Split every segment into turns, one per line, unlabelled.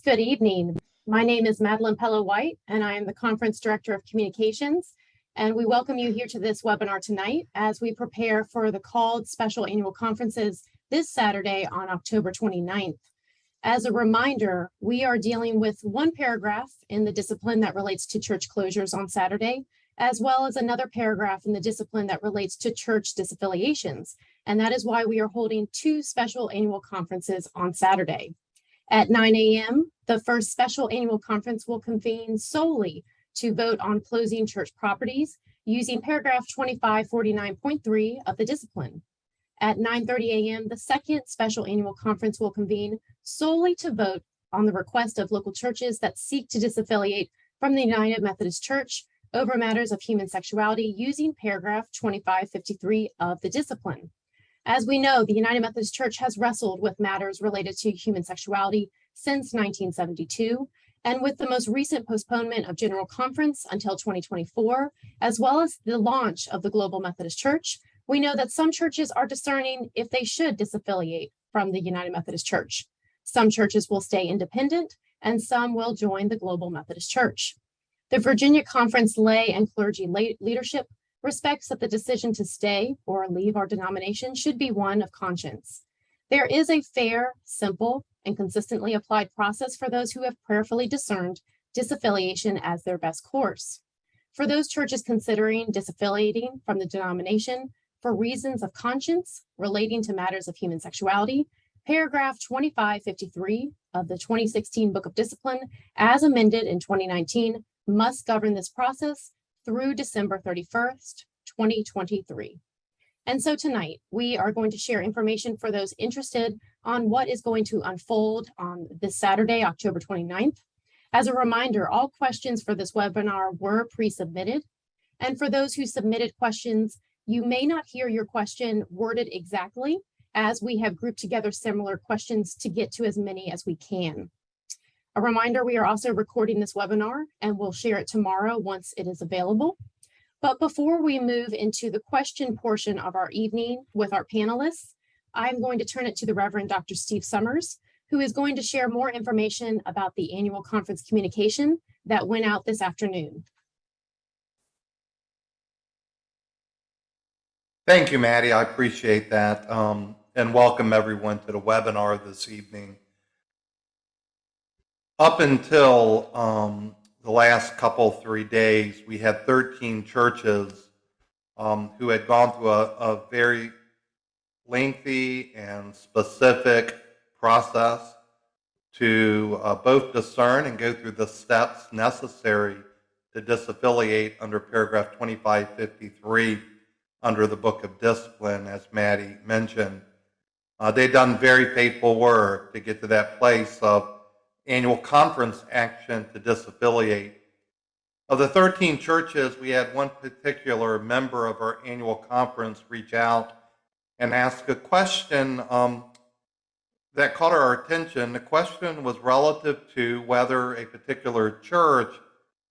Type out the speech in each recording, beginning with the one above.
Good evening. My name is Madeline Pello-White, and I am the Conference Director of Communications. And we welcome you here to this webinar tonight as we prepare for the called special annual conferences this Saturday on October 29th. As a reminder, we are dealing with one paragraph in the discipline that relates to church closures on Saturday, as well as another paragraph in the discipline that relates to church disaffiliations. And that is why we are holding two special annual conferences on Saturday. At 9 a.m., the first special annual conference will convene solely to vote on closing church properties using paragraph 2549.3 of the discipline. At 9:30 a.m., the second special annual conference will convene solely to vote on the request of local churches that seek to disaffiliate from the United Methodist Church over matters of human sexuality using paragraph 2553 of the discipline. As we know, the United Methodist Church has wrestled with matters related to human sexuality since 1972, and with the most recent postponement of General Conference until 2024, as well as the launch of the Global Methodist Church, we know that some churches are discerning if they should disaffiliate from the United Methodist Church. Some churches will stay independent, and some will join the Global Methodist Church. The Virginia Conference lay and clergy leadership respects that the decision to stay or leave our denomination should be one of conscience. There is a fair, simple, and consistently applied process for those who have prayerfully discerned disaffiliation as their best course. For those churches considering disaffiliating from the denomination for reasons of conscience relating to matters of human sexuality, paragraph 2553 of the 2016 Book of Discipline, as amended in 2019, must govern this process through December 31st, 2023. And so tonight, we are going to share information for those interested on what is going to unfold on this Saturday, October 29th. As a reminder, all questions for this webinar were pre-submitted. And for those who submitted questions, you may not hear your question worded exactly, as we have grouped together similar questions to get to as many as we can. A reminder, we are also recording this webinar and we'll share it tomorrow once it is available. But before we move into the question portion of our evening with our panelists, I'm going to turn it to the Reverend Dr. Steve Summers, who is going to share more information about the annual conference communication that went out this afternoon.
Thank you, Maddie. I appreciate that. And welcome everyone to the webinar this evening. Up until the last couple, 3 days, we had 13 churches who had gone through a very lengthy and specific process to both discern and go through the steps necessary to disaffiliate under paragraph 2553 under the Book of Discipline, as Maddie mentioned. They've done very faithful work to get to that place of annual conference action to disaffiliate. Of the 13 churches, we had one particular member of our annual conference reach out and ask a question that caught our attention. The question was relative to whether a particular church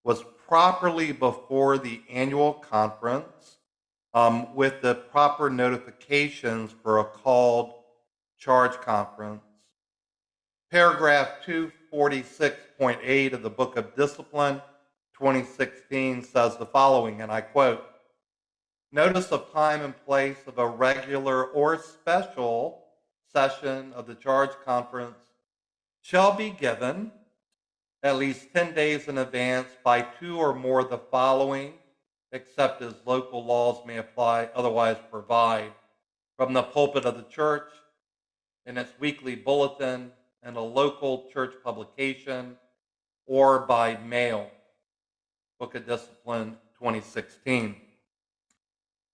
was properly before the annual conference with the proper notifications for a called charge conference. Paragraph 246.8 of the Book of Discipline, 2016, says the following, and I quote, "Notice of time and place of a regular or special session of the charge conference shall be given at least 10 days in advance by 2 or more of the following, except as local laws may apply, otherwise provide, from the pulpit of the church, in its weekly bulletin, and a local church publication, or by mail." Book of Discipline, 2016.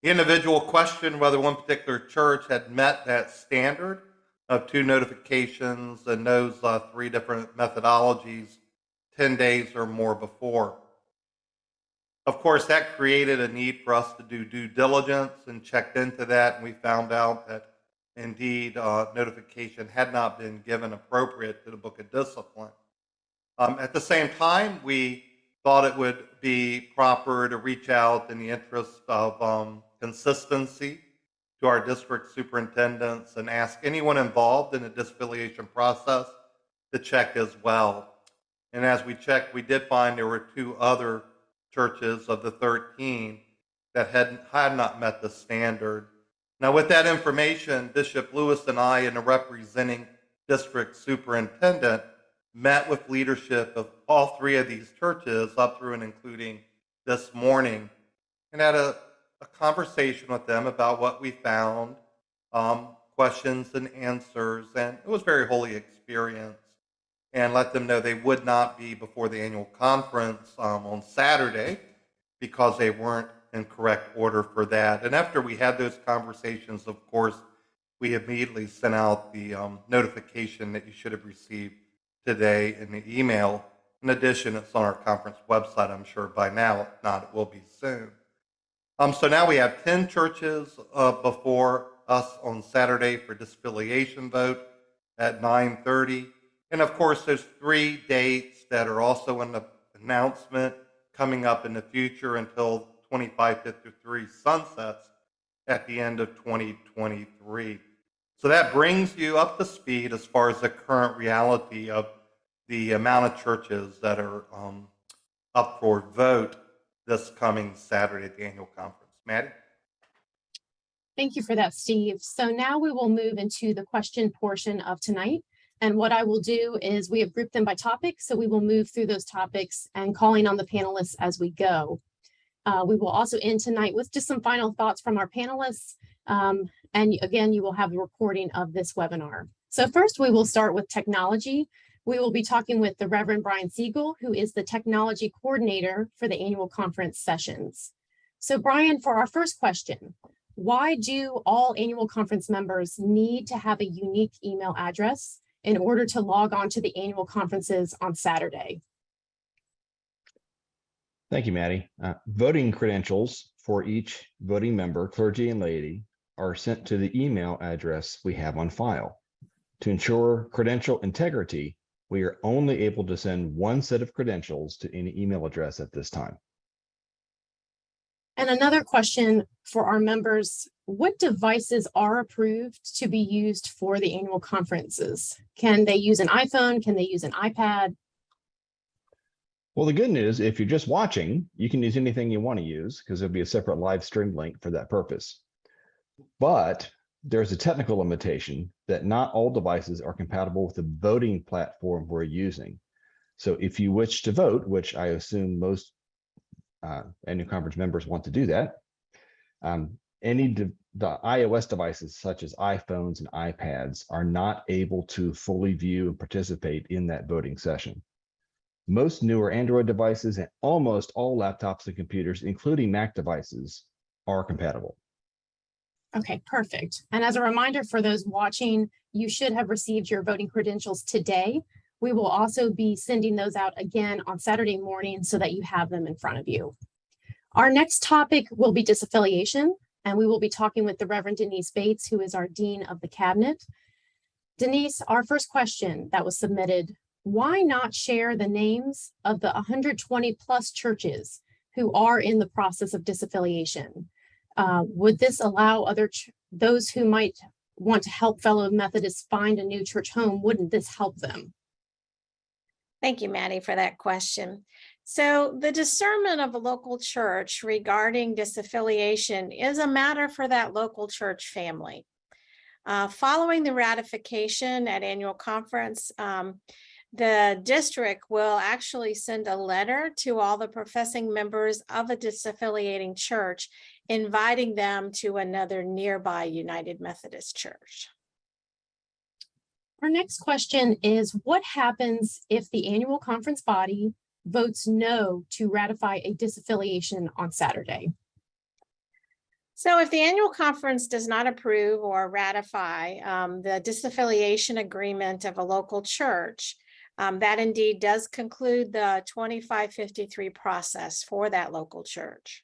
The individual questioned whether one particular church had met that standard of 2 notifications and those 3 different methodologies 10 days or more before. Of course, that created a need for us to do due diligence and checked into that, and we found out that indeed notification had not been given appropriate to the Book of Discipline. At the same time, we thought it would be proper to reach out in the interest of consistency to our district superintendents and ask anyone involved in the disaffiliation process to check as well. And as we checked, we did find there were 2 other churches of the 13 that had not met the standard. Now, with that information, Bishop Lewis and I, and the representing district superintendent, met with leadership of all 3 of these churches, up through and including this morning, and had a conversation with them about what we found, questions and answers, and it was a very holy experience, and let them know they would not be before the annual conference on Saturday because they weren't in correct order for that. And after we had those conversations, of course, we immediately sent out the notification that you should have received today in the email. In addition, it's on our conference website, I'm sure by now. If not, it will be soon. So now we have 10 churches before us on Saturday for disaffiliation vote at 9:30. And of course, there's 3 dates that are also in the announcement coming up in the future until 2553 sunsets at the end of 2023. So that brings you up to speed as far as the current reality of the amount of churches that are up for vote this coming Saturday at the annual conference. Maddie?
Thank you for that, Steve. So now we will move into the question portion of tonight. And what I will do is we have grouped them by topic, so we will move through those topics and calling on the panelists as we go. We will also end tonight with just some final thoughts from our panelists. And again, you will have a recording of this webinar. So first, we will start with technology. We will be talking with the Reverend Brian Siegel, who is the technology coordinator for the annual conference sessions. So Brian, for our first question, why do all annual conference members need to have a unique email address in order to log on to the annual conferences on Saturday?
Thank you, Maddie. Voting credentials for each voting member, clergy and laity, are sent to the email address we have on file. To ensure credential integrity, we are only able to send one set of credentials to any email address at this time.
And another question for our members, what devices are approved to be used for the annual conferences? Can they use an iPhone? Can they use an iPad?
Well, the good news, if you're just watching, you can use anything you want to use because there'll be a separate live stream link for that purpose. But there's a technical limitation that not all devices are compatible with the voting platform we're using. So if you wish to vote, which I assume most annual conference members want to do that, the iOS devices such as iPhones and iPads are not able to fully view and participate in that voting session. Most newer Android devices and almost all laptops and computers, including Mac devices, are compatible.
Okay, perfect. And as a reminder for those watching, you should have received your voting credentials today. We will also be sending those out again on Saturday morning so that you have them in front of you. Our next topic will be disaffiliation, and we will be talking with the Reverend Denise Bates, who is our Dean of the Cabinet. Denise, our first question that was submitted, why not share the names of the 120 plus churches who are in the process of disaffiliation? Would this allow those who might want to help fellow Methodists find a new church home? Wouldn't this help them?
Thank you, Maddie, for that question. So the discernment of a local church regarding disaffiliation is a matter for that local church family. Following the ratification at annual conference, the district will actually send a letter to all the professing members of a disaffiliating church, inviting them to another nearby United Methodist Church.
Our next question is, what happens if the annual conference body votes no to ratify a disaffiliation on Saturday?
So if the annual conference does not approve or ratify the disaffiliation agreement of a local church, that indeed does conclude the 2553 process for that local church.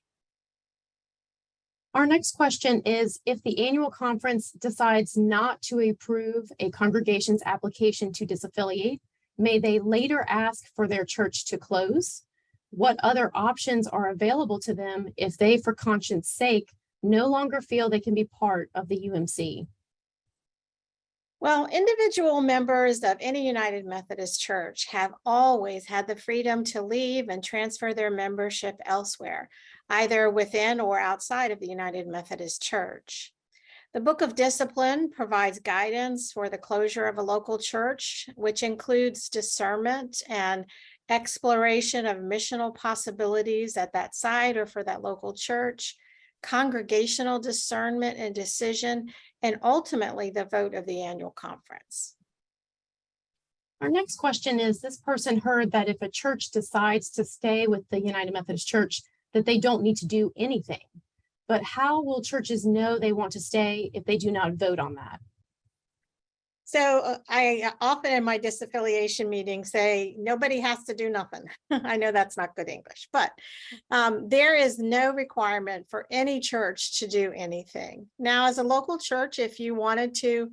Our next question is, if the annual conference decides not to approve a congregation's application to disaffiliate, may they later ask for their church to close? What other options are available to them if they, for conscience sake, no longer feel they can be part of the UMC?
Well, individual members of any United Methodist Church have always had the freedom to leave and transfer their membership elsewhere, either within or outside of the United Methodist Church. The Book of Discipline provides guidance for the closure of a local church, which includes discernment and exploration of missional possibilities at that site or for that local church, congregational discernment and decision, and ultimately the vote of the annual conference.
Our next question is, this person heard that if a church decides to stay with the United Methodist Church, that they don't need to do anything. But how will churches know they want to stay if they do not vote on that?
So I often in my disaffiliation meetings say, nobody has to do nothing. I know that's not good English, but there is no requirement for any church to do anything. Now, as a local church, if you wanted to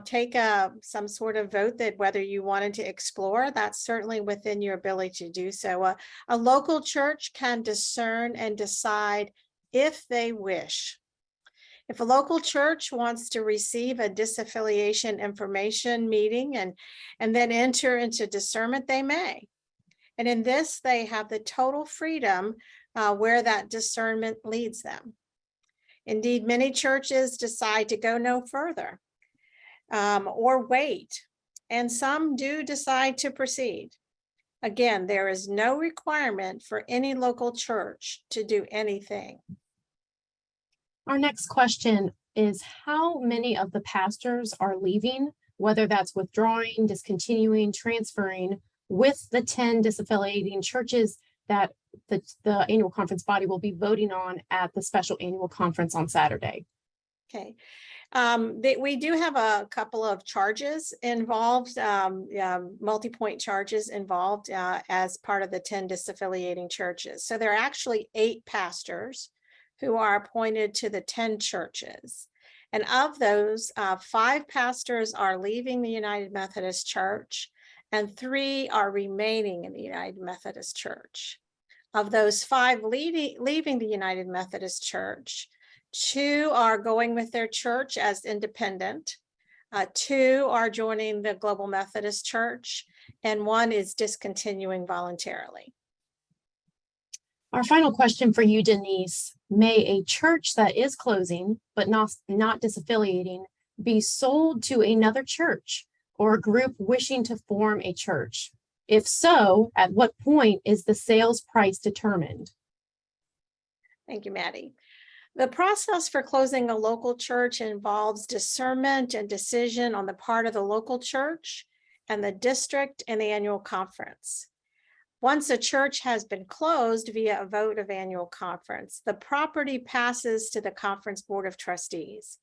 take some sort of vote that whether you wanted to explore, that's certainly within your ability to do so. A local church can discern and decide if they wish. If a local church wants to receive a disaffiliation information meeting and then enter into discernment, they may. And in this, they have the total freedom where that discernment leads them. Indeed, many churches decide to go no further or wait, and some do decide to proceed. Again, there is no requirement for any local church to do anything.
Our next question is, how many of the pastors are leaving, whether that's withdrawing, discontinuing, transferring, with the 10 disaffiliating churches that the annual conference body will be voting on at the special annual conference on Saturday?
Okay. We do have a couple of charges involved, multi-point charges involved as part of the 10 disaffiliating churches. So there are actually 8 pastors who are appointed to the 10 churches. And of those, 5 pastors are leaving the United Methodist Church and 3 are remaining in the United Methodist Church. Of those 5 leaving the United Methodist Church, 2 are going with their church as independent, 2 are joining the Global Methodist Church, and 1 is discontinuing voluntarily.
Our final question for you, Denise. May a church that is closing but not disaffiliating be sold to another church or a group wishing to form a church? If so, at what point is the sales price determined?
Thank you, Maddie. The process for closing a local church involves discernment and decision on the part of the local church and the district and the annual conference. Once a church has been closed via a vote of annual conference, the property passes to the conference board of trustees.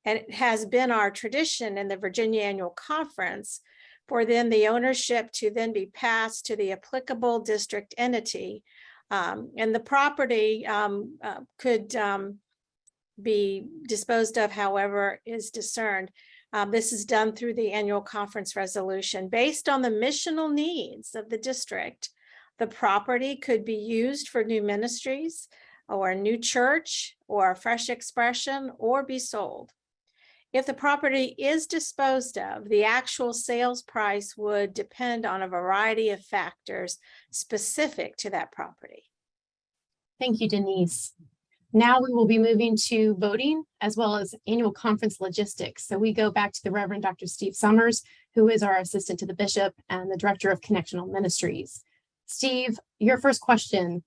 And it has been our tradition in the Virginia Annual Conference for then the ownership to then be passed to the applicable district entity. And the property could be disposed of however is discerned. This is done through the annual conference resolution. Based on the missional needs of the district, the property could be used for new ministries or a new church or a fresh expression or be sold. If the property is disposed of, the actual sales price would depend on a variety of factors specific to that property.
Thank you, Denise. Now we will be moving to voting as well as annual conference logistics. So we go back to the Reverend Dr. Steve Summers, who is our assistant to the bishop and the director of connectional ministries. Steve, your first question.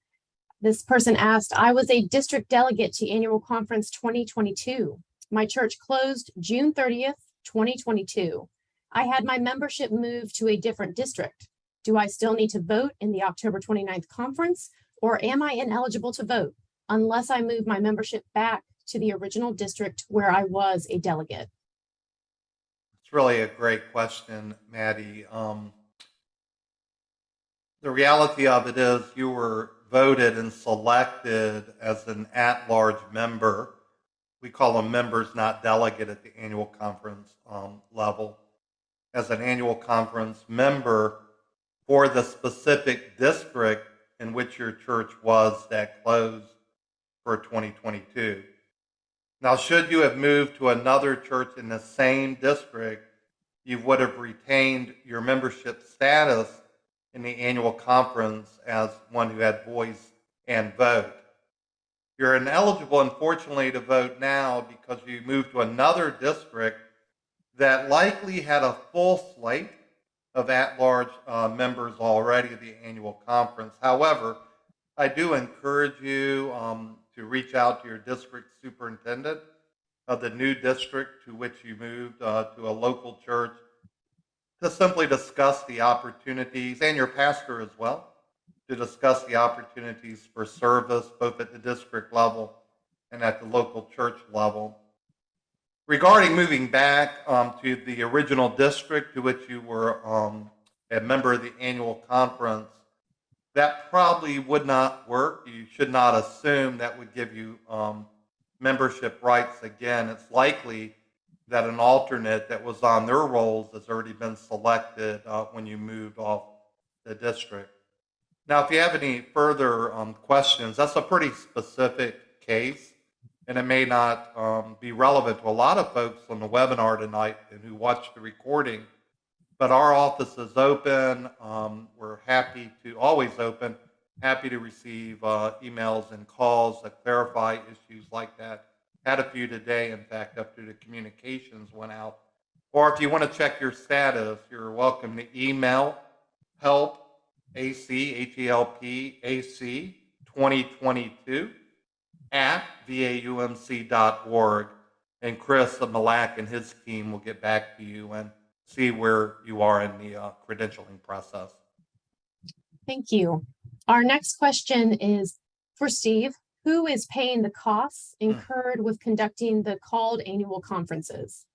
This person asked, I was a district delegate to annual conference 2022. My church closed June 30th, 2022. I had my membership moved to a different district. Do I still need to vote in the October 29th conference, or am I ineligible to vote unless I move my membership back to the original district where I was a delegate?
It's really a great question, Maddie. The reality of it is you were voted and selected as an at-large member. We call them members, not delegate at the annual conference level. As an annual conference member for the specific district in which your church was that closed for 2022. Now, should you have moved to another church in the same district you would have retained your membership status in the annual conference as one who had voice and vote. You're ineligible, unfortunately, to vote now because you moved to another district that likely had a full slate of at-large members already of the annual conference. However, I do encourage you to reach out to your district superintendent of the new district to which you moved to a local church to simply discuss the opportunities, and your pastor as well, to discuss the opportunities for service both at the district level and at the local church level. Regarding moving back to the original district to which you were a member of the annual conference, that probably would not work. You should not assume that would give you membership rights again. It's likely that an alternate that was on their rolls has already been selected when you moved off the district. Now, if you have any further questions, that's a pretty specific case, and it may not be relevant to a lot of folks on the webinar tonight and who watch the recording, but our office is open. We're always open, happy to receive emails and calls that clarify issues like that. Had a few today, in fact, after the communications went out. Or if you want to check your status, you're welcome to email help, HELP, AC 2022 at vaumc.org. And Chris Malak and his team will get back to you and see where you are in the credentialing process.
Thank you. Our next question is for Steve. Who is paying the costs incurred with conducting the called annual conferences?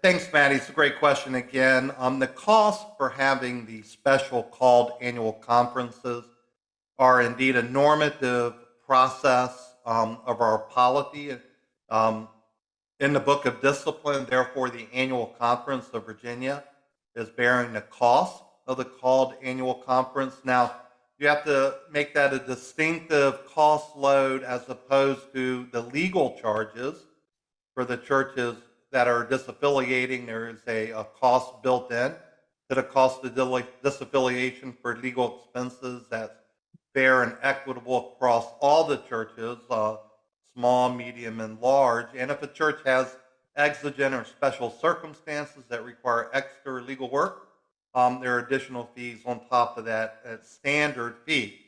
Thanks, Maddie. It's a great question again. The costs for having the special called annual conferences are indeed a normative process of our polity. In the Book of Discipline, therefore, the Annual Conference of Virginia is bearing the cost of the called annual conference. Now, you have to make that a distinctive cost load as opposed to the legal charges for the churches that are disaffiliating. There is a cost built in to the cost of disaffiliation for legal expenses that's fair and equitable across all the churches, small, medium, and large. And if a church has exigent or special circumstances that require extra legal work, there are additional fees on top of that standard fee.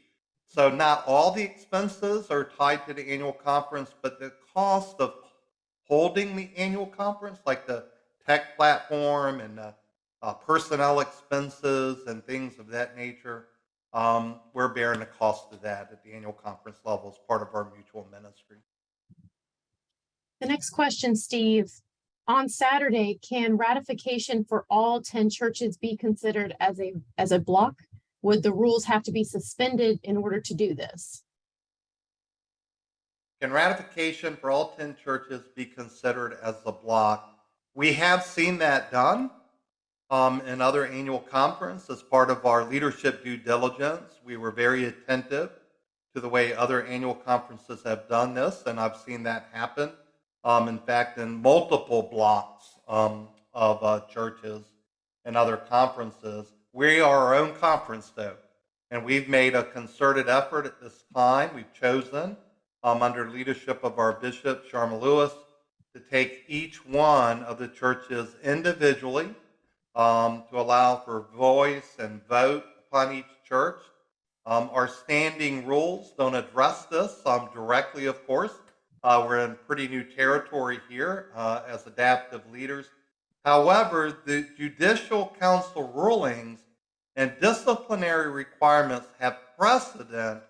So not all the expenses are tied to the annual conference, but the cost of holding the annual conference, like the tech platform and the personnel expenses and things of that nature, we're bearing the cost of that at the annual conference level as part of our mutual ministry.
The next question, Steve. On Saturday, can ratification for all 10 churches be considered as a block? Would the rules have to be suspended in order to do this?
Can ratification for all 10 churches be considered as a block? We have seen that done in other annual conference as part of our leadership due diligence. We were very attentive to the way other annual conferences have done this, and I've seen that happen. In fact, in multiple blocks of churches and other conferences. We are our own conference, though, and we've made a concerted effort at this time. We've chosen, under leadership of our Bishop, Sharma Lewis, to take each one of the churches individually to allow for voice and vote upon each church. Our standing rules don't address this directly, of course. We're in pretty new territory here as adaptive leaders. However, the Judicial Council rulings and disciplinary requirements have precedent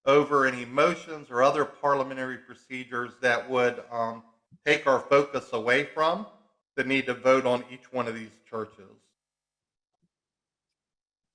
over any motions or other parliamentary procedures that would take our focus away from the need to vote on each one of these churches.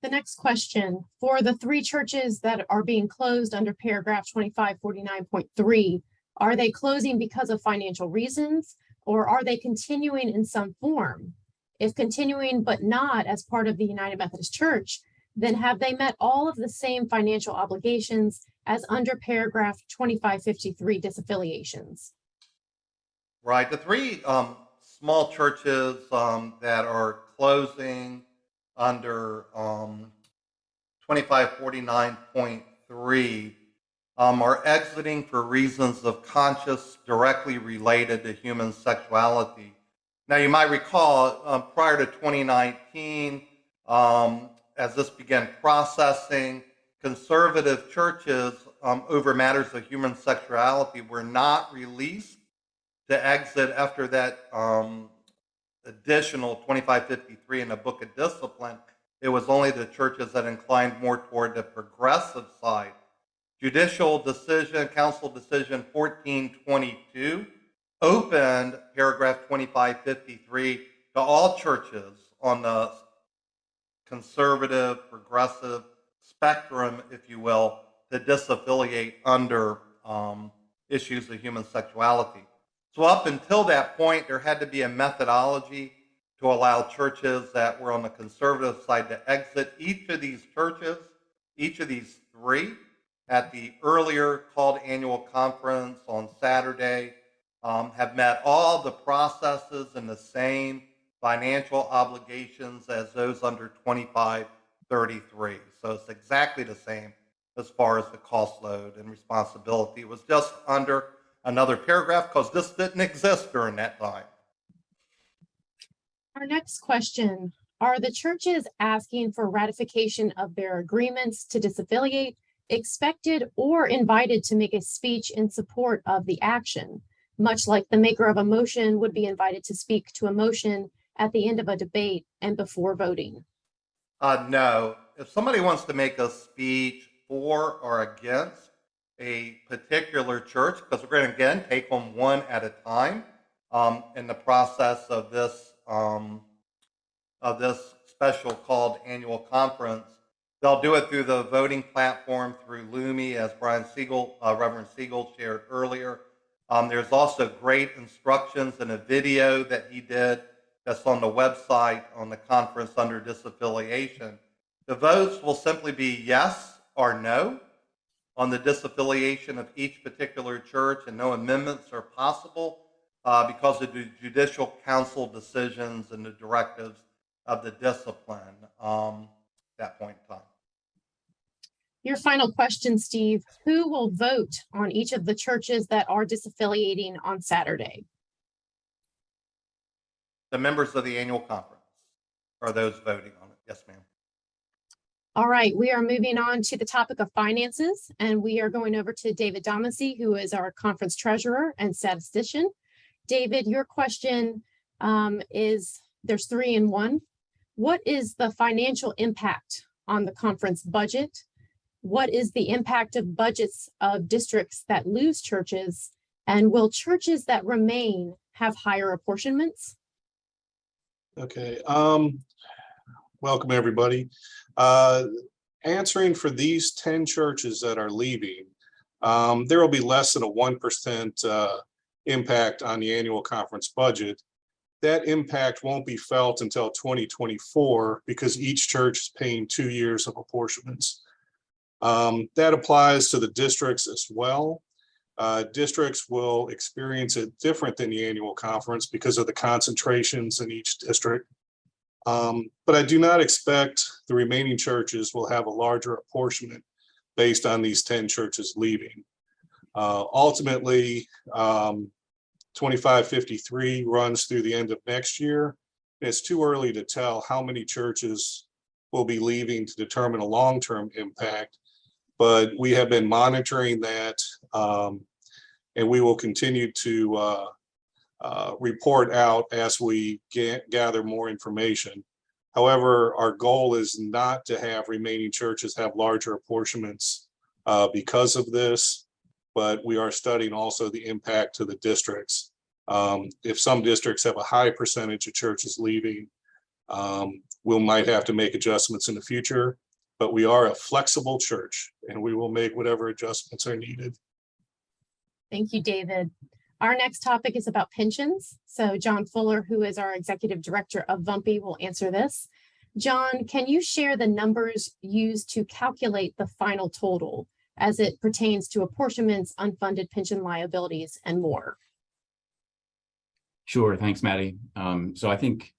The next question, for the 3 churches that are being closed under paragraph 2549.3, are they closing because of financial reasons, or are they continuing in some form? If continuing but not as part of the United Methodist Church, then have they met all of the same financial obligations as under paragraph 2553 disaffiliations?
Right. The 3 small churches that are closing under 2549.3 are exiting for reasons of conscience directly related to human sexuality. Now, you might recall prior to 2019, as this began processing, conservative churches over matters of human sexuality were not released to exit after that additional 2553 in the Book of Discipline. It was only the churches that inclined more toward the progressive side. Judicial decision, Council Decision 1422, opened paragraph 2553 to all churches on the conservative, progressive spectrum, if you will, to disaffiliate under issues of human sexuality. So up until that point, there had to be a methodology to allow churches that were on the conservative side to exit. Each of these churches, each of these three, at the earlier called annual conference on Saturday, have met all the processes and the same financial obligations as those under 2533. So it's exactly the same as far as the cost load and responsibility. It was just under another paragraph because this didn't exist during that time.
Our next question, are the churches asking for ratification of their agreements to disaffiliate expected or invited to make a speech in support of the action, much like the maker of a motion would be invited to speak to a motion at the end of a debate and before voting?
No. If somebody wants to make a speech for or against a particular church, because we're going to, again, take them one at a time in the process of this special called annual conference, they'll do it through the voting platform through Lumi, as Reverend Siegel shared earlier. There's also great instructions in a video that he did that's on the website on the conference under disaffiliation. The votes will simply be yes or no on the disaffiliation of each particular church, and no amendments are possible because of the judicial council decisions and the directives of the discipline at that point in time.
Your final question, Steve, who will vote on each of the churches that are disaffiliating on Saturday?
The members of the annual conference are those voting on it. Yes, ma'am.
All right, we are moving on to the topic of finances, and we are going over to David Domacy, who is our conference treasurer and statistician. David, your question is, there's 3 in 1. What is the financial impact on the conference budget? What is the impact of budgets of districts that lose churches? And will churches that remain have higher apportionments?
Okay, welcome everybody. Answering for these 10 churches that are leaving, there will be less than a 1% impact on the annual conference budget. That impact won't be felt until 2024 because each church is paying 2 years of apportionments. That applies to the districts as well. Districts will experience it different than the annual conference because of the concentrations in each district. But I do not expect the remaining churches will have a larger apportionment based on these 10 churches leaving. Ultimately, 2553 runs through the end of next year. It's too early to tell how many churches will be leaving to determine a long-term impact, but we have been monitoring that, and we will continue to report out as we gather more information. However, our goal is not to have remaining churches have larger apportionments because of this, but we are studying also the impact to the districts. If some districts have a high percentage of churches leaving, we might have to make adjustments in the future, but we are a flexible church and we will make whatever adjustments are needed.
Thank you, David. Our next topic is about pensions. So John Fuller, who is our executive director of VUMPI, will answer this. John, can you share the numbers used to calculate the final total as it pertains to apportionments, unfunded pension liabilities, and more?
Sure. Thanks, Maddie. So I think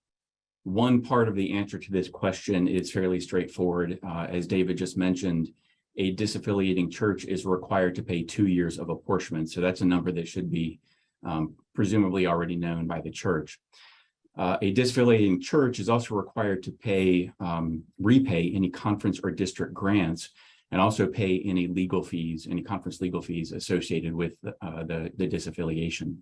one part of the answer to this question is fairly straightforward. As David just mentioned, a disaffiliating church is required to pay 2 years of apportionment. So that's a number that should be presumably already known by the church. A disaffiliating church is also required to repay any conference or district grants, and also pay any conference legal fees associated with the disaffiliation.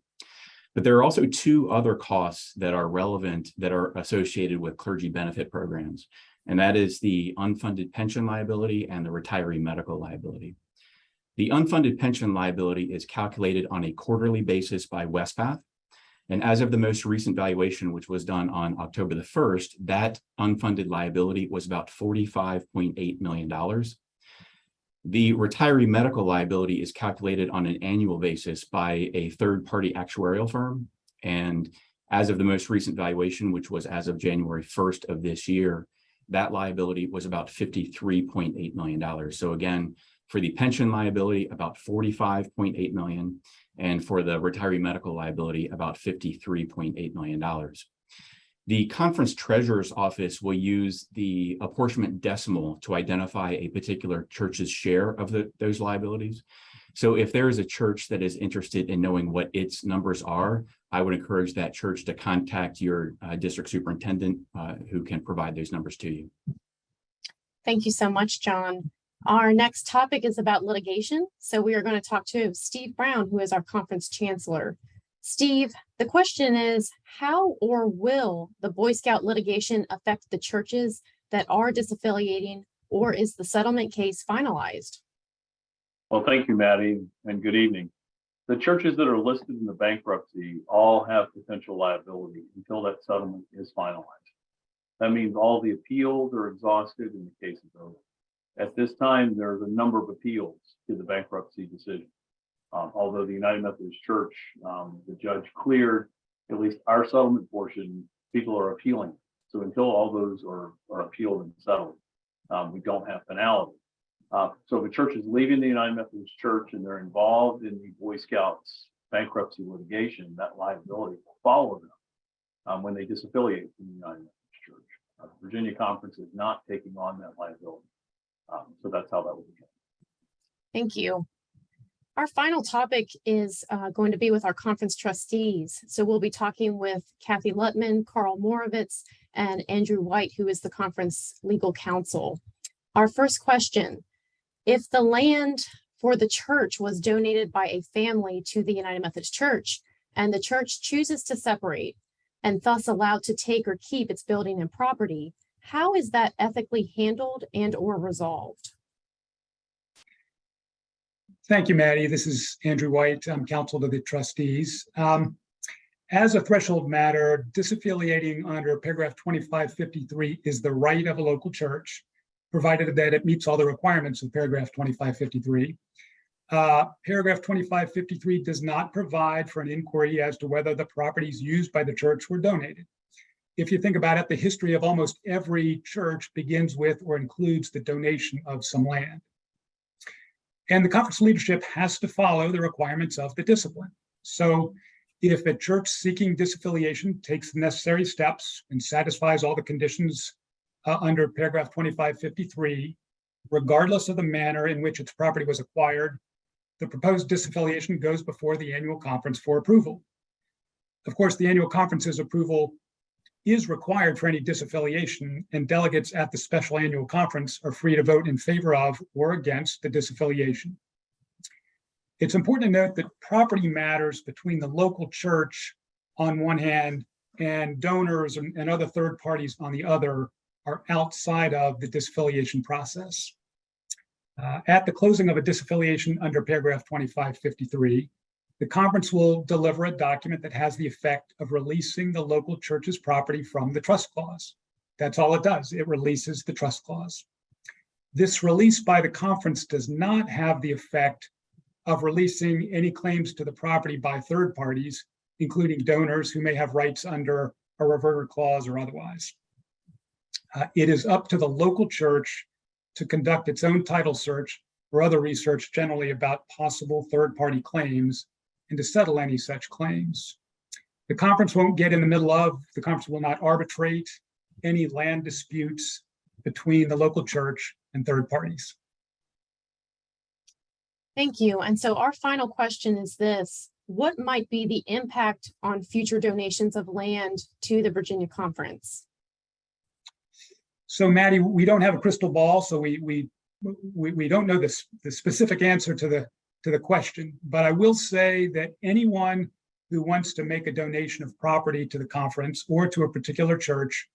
But there are also two other costs that are relevant that are associated with clergy benefit programs, and that is the unfunded pension liability and the retiree medical liability. The unfunded pension liability is calculated on a quarterly basis by Westpath, and as of the most recent valuation, which was done on October the 1st, that unfunded liability was about $45.8 million. The retiree medical liability is calculated on an annual basis by a third-party actuarial firm. And as of the most recent valuation, which was as of January 1st of this year, that liability was about $53.8 million. So again, for the pension liability, about $45.8 million, and for the retiree medical liability, about $53.8 million. The conference treasurer's office will use the apportionment decimal to identify a particular church's share of those liabilities. So if there is a church that is interested in knowing what its numbers are, I would encourage that church to contact your district superintendent, who can provide those numbers to you.
Thank you so much, John. Our next topic is about litigation. So we are going to talk to Steve Brown, who is our conference chancellor. Steve, the question is, how or will the Boy Scout litigation affect the churches that are disaffiliating, or is the settlement case finalized?
Well, thank you, Maddie, and good evening. The churches that are listed in the bankruptcy all have potential liability until that settlement is finalized. That means all the appeals are exhausted and the case is over. At this time, there's a number of appeals to the bankruptcy decision. Although the United Methodist Church, the judge cleared at least our settlement portion, people are appealing. So until all those are appealed and settled, we don't have finality. So if a church is leaving the United Methodist Church and they're involved in the Boy Scouts bankruptcy litigation, that liability will follow them when they disaffiliate from the United Methodist Church. Virginia Conference is not taking on that liability. So that's how that will begin.
Thank you. Our final topic is going to be with our conference trustees. So we'll be talking with Kathy Lutman, Carl Moravitz, and Andrew White, who is the conference legal counsel. Our first question: if the land for the church was donated by a family to the United Methodist Church, and the church chooses to separate and thus allowed to take or keep its building and property, how is that ethically handled and or resolved?
Thank you, Maddie. This is Andrew White. I'm counsel to the trustees. As a threshold matter, disaffiliating under paragraph 2553 is the right of a local church, provided that it meets all the requirements of paragraph 2553. Paragraph 2553 does not provide for an inquiry as to whether the properties used by the church were donated. If you think about it, the history of almost every church begins with or includes the donation of some land. And the conference leadership has to follow the requirements of the discipline. So if a church seeking disaffiliation takes the necessary steps and satisfies all the conditions under paragraph 2553, regardless of the manner in which its property was acquired, the proposed disaffiliation goes before the annual conference for approval. Of course, the annual conference's approval is required for any disaffiliation, and delegates at the special annual conference are free to vote in favor of or against the disaffiliation. It's important to note that property matters between the local church on one hand and donors and other third parties on the other are outside of the disaffiliation process. At the closing of a disaffiliation under paragraph 2553, the conference will deliver a document that has the effect of releasing the local church's property from the trust clause. That's all it does. It releases the trust clause. This release by the conference does not have the effect of releasing any claims to the property by third parties, including donors who may have rights under a reverter clause or otherwise. It is up to the local church to conduct its own title search or other research generally about possible third-party claims and to settle any such claims. The conference won't get in the middle of, the conference will not arbitrate any land disputes between the local church and third parties.
Thank you. And so our final question is this: what might be the impact on future donations of land to the Virginia Conference?
So Maddie, we don't have a crystal ball, so we don't know the specific answer to the question, but I will say that anyone who wants to make a donation of property to the conference or to a particular church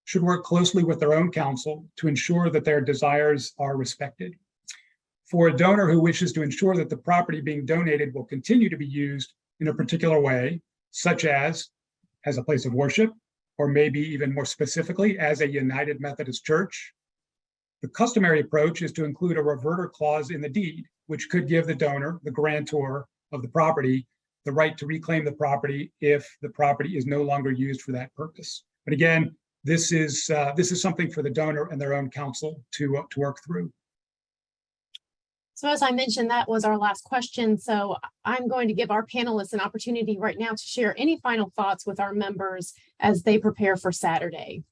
should work closely with their own counsel to ensure that their desires are respected. For a donor who wishes to ensure that the property being donated will continue to be used in a particular way, such as a place of worship, or maybe even more specifically, as a United Methodist Church, the customary approach is to include a reverter clause in the deed, which could give the donor, the grantor of the property, the right to reclaim the property if the property is no longer used for that purpose. But again, this is something for the donor and their own counsel to work through.
So as I mentioned, that was our last question. So I'm going to give our panelists an opportunity right now to share any final thoughts with our members as they prepare for Saturday.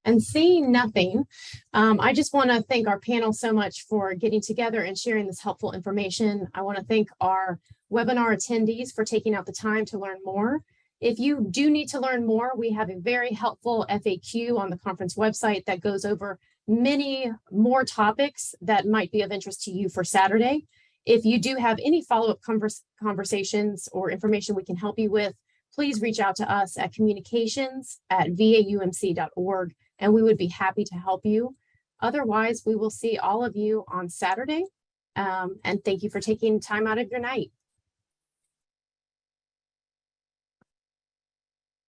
And seeing nothing, I just want to thank our panel so much for getting together and sharing this helpful information. I want to thank our webinar attendees for taking out the time to learn more. If you do need to learn more, we have a very helpful FAQ on the conference website that goes over many more topics that might be of interest to you for Saturday. If you do have any follow-up conversations or information we can help you with, please reach out to us at communications@vaumc.org, and we would be happy to help you. Otherwise, we will see all of you on Saturday. And thank you for taking time out of your night.